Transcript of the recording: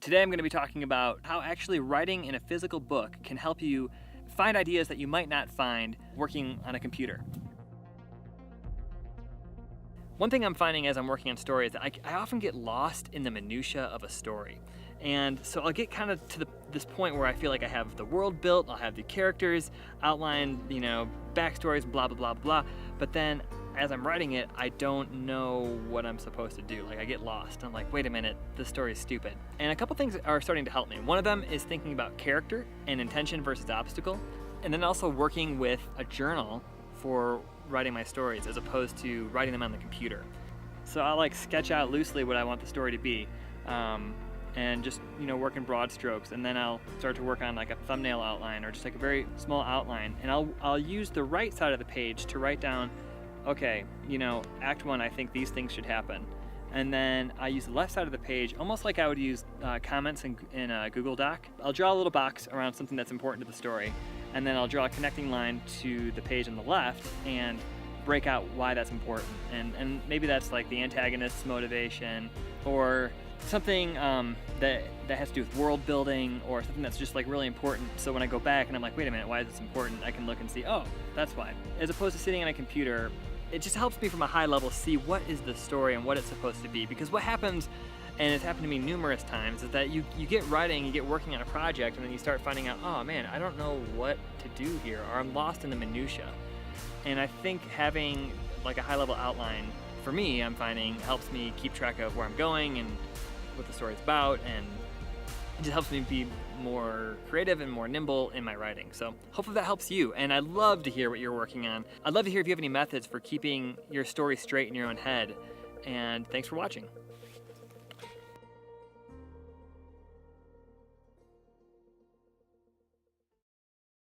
Today I'm going to be talking about how actually writing in a physical book can help you find ideas that you might not find working on a computer. One thing I'm finding as I'm working on stories, I often get lost in the minutia of a story. And so I'll get kind of to this point where I feel like I have the world built, I'll have the characters outlined, backstories, blah, blah, blah, blah. But then as I'm writing it, I don't know what I'm supposed to do. Like I get lost. I'm like, wait a minute, this story is stupid. And a couple things are starting to help me. One of them is thinking about character and intention versus obstacle. And then also working with a journal for writing my stories as opposed to writing them on the computer. So I'll like sketch out loosely what I want the story to be. And just work in broad strokes, and then I'll start to work on like a thumbnail outline or just like a very small outline, and I'll use the right side of the page to write down, okay, act one, I think these things should happen, and then I use the left side of the page almost like I would use comments in a Google Doc. I'll draw a little box around something that's important to the story, and then I'll draw a connecting line to the page on the left and break out why that's important, and maybe that's like the antagonist's motivation or something that has to do with world building, or something that's just like really important. So when I go back and I'm like, wait a minute, why is this important? I can look and see, oh, that's why. As opposed to sitting on a computer, it just helps me from a high level see what is the story and what it's supposed to be. Because what happens, and it's happened to me numerous times, is that you get writing, you get working on a project, and then you start finding out, oh man, I don't know what to do here, or I'm lost in the minutia. And I think having like a high level outline, for me, I'm finding helps me keep track of where I'm going and what the story's about, and it just helps me be more creative and more nimble in my writing. So hopefully that helps you, and I'd love to hear what you're working on. I'd love to hear if you have any methods for keeping your story straight in your own head, and thanks for watching.